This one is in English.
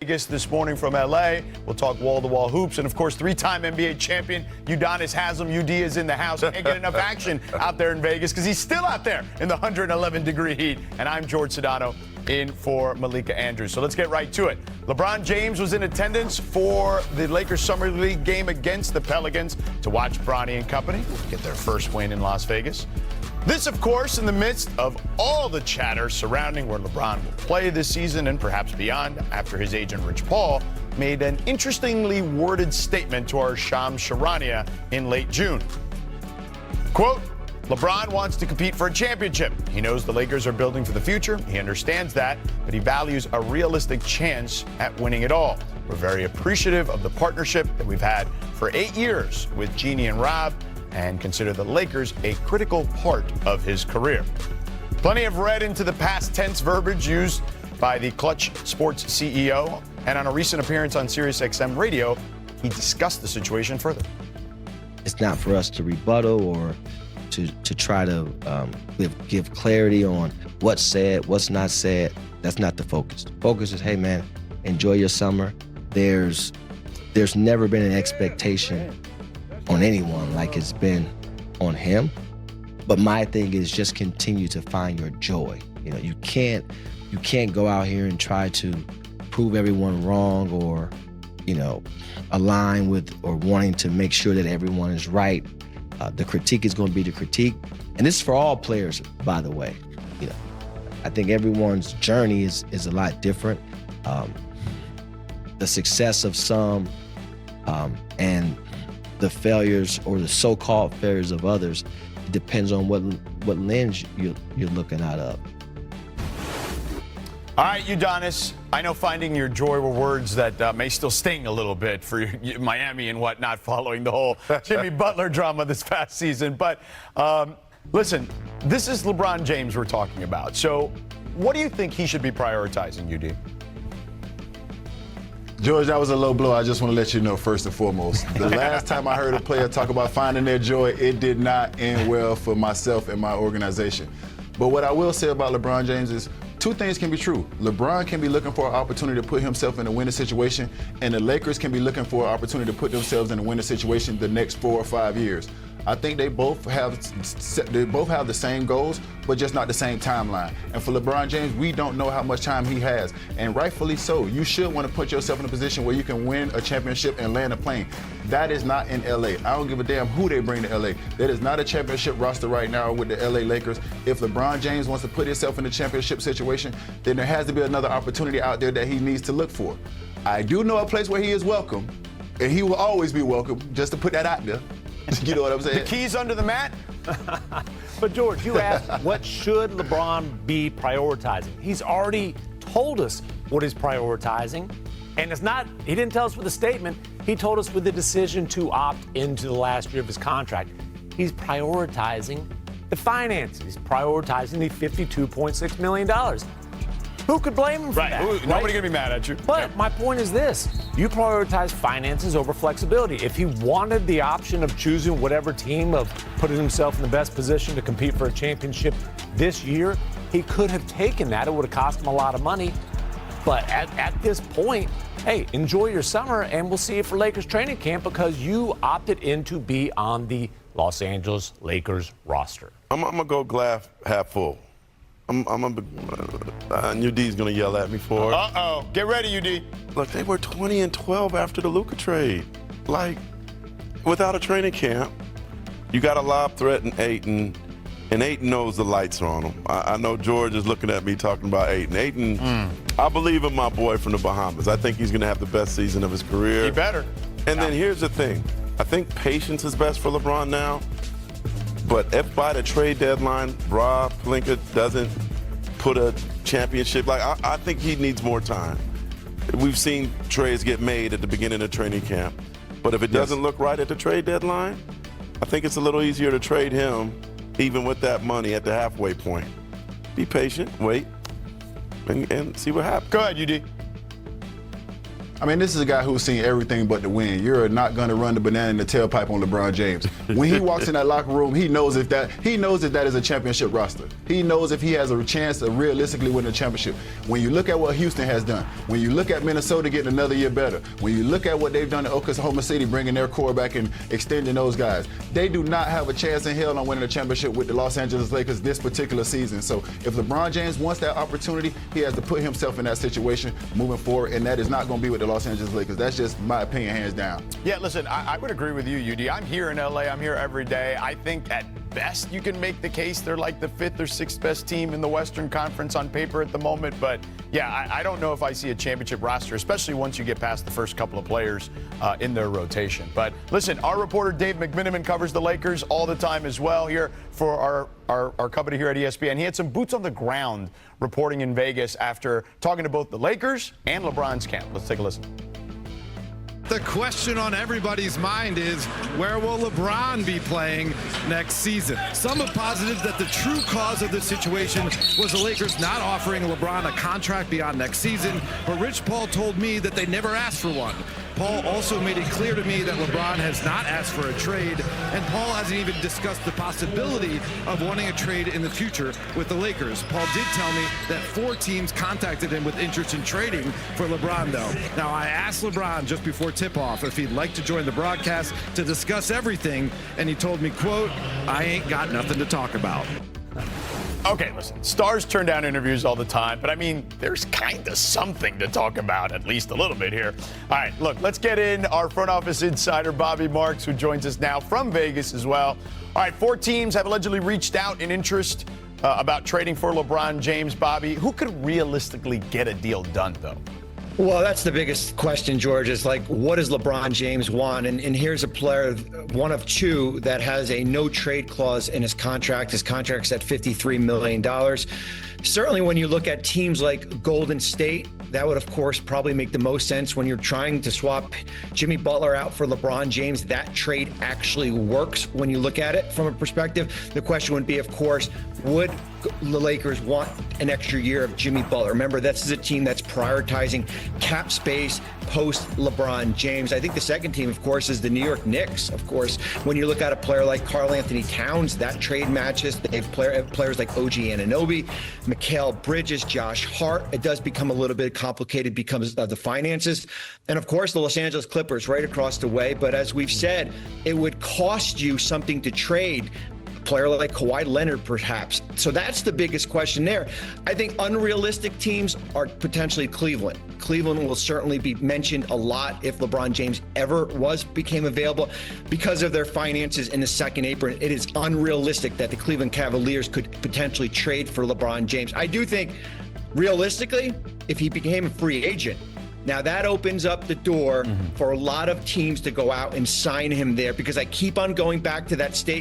Vegas this morning from LA. We'll talk wall-to-wall hoops. And, of course, three-time NBA champion Udonis Haslem. UD is in the house. Can't get enough action out there in Vegas because he's still out there in the 111-degree heat. And I'm George Sedano in for Malika Andrews. So let's get right to it. LeBron James was in attendance for the Lakers Summer League game against the Pelicans to watch Bronny and company get their first win in Las Vegas. This, of course, in the midst of all the chatter surrounding where LeBron will play this season and perhaps beyond after his agent Rich Paul made an interestingly worded statement to our Shams Charania in late June. Quote, LeBron wants to compete for a championship. He knows the Lakers are building for the future. He understands that, but he values a realistic chance at winning it all. We're very appreciative of the partnership that we've had for 8 years with Jeannie and Rob, and consider the Lakers a critical part of his career. Plenty have read into the past tense verbiage used by the Clutch Sports CEO, and on a recent appearance on SiriusXM Radio, he discussed the situation further. It's not for us to rebuttal or to try to give clarity on what's said, what's not said. That's not the focus. The focus is, hey man, enjoy your summer. There's never been an expectation on anyone like it's been on him. But my thing is just continue to find your joy. You know, you can't go out here and try to prove everyone wrong or, you know, align with or wanting to make sure that everyone is right. The critique is going to be the critique. And this is for all players, by the way. You know, I think everyone's journey is a lot different. The success of some and the failures or the so-called failures of others, it depends on what lens you're looking out of. All right, Udonis, I know finding your joy were words that may still sting a little bit for Miami and whatnot following the whole Jimmy Butler drama this past season. But listen, this is LeBron James we're talking about. So what do you think he should be prioritizing, UD? George, that was a low blow. I just want to let you know first and foremost. The last time I heard a player talk about finding their joy, it did not end well for myself and my organization. But what I will say about LeBron James is two things can be true. LeBron can be looking for an opportunity to put himself in a winning situation, and the Lakers can be looking for an opportunity to put themselves in a winning situation the next 4 or 5 years. I think they both have the same goals, but just not the same timeline. And for LeBron James, we don't know how much time he has, and rightfully so. You should want to put yourself in a position where you can win a championship and land a plane. That is not in LA. I don't give a damn who they bring to LA. That is not a championship roster right now with the LA Lakers. If LeBron James wants to put himself in a championship situation, then there has to be another opportunity out there that he needs to look for. I do know a place where he is welcome, and he will always be welcome, just to put that out there. You know what I'm saying? The keys under the mat? But, George, you asked, what should LeBron be prioritizing? He's already told us what he's prioritizing. And it's not, he didn't tell us with a statement. He told us with the decision to opt into the last year of his contract. He's prioritizing the finances. He's prioritizing the $52.6 million. Who could blame him for that? Nobody going to be mad at you. But my point is this. You prioritize finances over flexibility. If he wanted the option of choosing whatever team, of putting himself in the best position to compete for a championship this year, he could have taken that. It would have cost him a lot of money. But at this point, hey, enjoy your summer, and we'll see you for Lakers training camp because you opted in to be on the Los Angeles Lakers roster. I'm going to go glass half full. UD's going to yell at me for it. Uh-oh. Get ready, UD. Look, they were 20-12 after the Luka trade. Like, without a training camp, you got a lob threat in Ayton, and Ayton knows the lights are on him. I know George is looking at me talking about Ayton. Ayton, I believe in my boy from the Bahamas. I think he's going to have the best season of his career. He better. And then here's the thing. I think patience is best for LeBron now. But if by the trade deadline, Rob Pelinka doesn't put a championship, like I think he needs more time. We've seen trades get made at the beginning of training camp. But if it doesn't look right at the trade deadline, I think it's a little easier to trade him, even with that money at the halfway point. Be patient, wait, and see what happens. Go ahead, UD. I mean, this is a guy who's seen everything but the win. You're not going to run the banana in the tailpipe on LeBron James. When he walks in that locker room, he knows that that is a championship roster. He knows if he has a chance of realistically winning a championship. When you look at what Houston has done, when you look at Minnesota getting another year better, when you look at what they've done in Oklahoma City, bringing their core back and extending those guys, they do not have a chance in hell on winning a championship with the Los Angeles Lakers this particular season. So if LeBron James wants that opportunity, he has to put himself in that situation moving forward, and that is not going to be with the Los Angeles Lakers. That's just my opinion, hands down. Yeah, listen, I would agree with you, UD. I'm here in LA. I'm here every day. I think at best you can make the case they're like the 5th or 6th best team in the Western Conference on paper at the moment. But yeah, I don't know if I see a championship roster, especially once you get past the first couple of players in their rotation. But listen, our reporter Dave McMiniman covers the Lakers all the time as well here for our company here at ESPN. He had some boots on the ground reporting in Vegas after talking to both the Lakers and LeBron's camp. Let's take a listen. The question on everybody's mind is, where will LeBron be playing next season? Some have posited that the true cause of the situation was the Lakers not offering LeBron a contract beyond next season, but Rich Paul told me that they never asked for one. Paul also made it clear to me that LeBron has not asked for a trade, and Paul hasn't even discussed the possibility of wanting a trade in the future with the Lakers. Paul did tell me that 4 teams contacted him with interest in trading for LeBron, though. Now, I asked LeBron just before tip-off if he'd like to join the broadcast to discuss everything, and he told me, quote, "I ain't got nothing to talk about." Okay, listen, stars turn down interviews all the time, but I mean, there's kind of something to talk about, at least a little bit here. All right, look, let's get in our front office insider, Bobby Marks, who joins us now from Vegas as well. All right, 4 teams have allegedly reached out in interest about trading for LeBron James. Bobby, who could realistically get a deal done, though? Well, that's the biggest question, George, is like, what does LeBron James want? And here's a player, one of 2, that has a no trade clause in his contract. His contract's at $53 million. Certainly when you look at teams like Golden State, that would, of course, probably make the most sense. When you're trying to swap Jimmy Butler out for LeBron James, that trade actually works when you look at it from a perspective. The question would be, of course, would the Lakers want an extra year of Jimmy Butler? Remember, this is a team that's prioritizing cap space post LeBron James. I think the second team, of course, is the New York Knicks. Of course, when you look at a player like Karl Anthony Towns, that trade matches. They have players like OG Anunoby, Mikal Bridges, Josh Hart. It does become a little bit complicated because of the finances. And of course, the Los Angeles Clippers right across the way. But as we've said, it would cost you something to trade a player like Kawhi Leonard, perhaps. So that's the biggest question there. I think unrealistic teams are potentially Cleveland. Cleveland will certainly be mentioned a lot if LeBron James ever became available because of their finances in the second apron. It is unrealistic that the Cleveland Cavaliers could potentially trade for LeBron James. I do think, realistically, if he became a free agent, now that opens up the door for a lot of teams to go out and sign him there, because I keep on going back to that statement.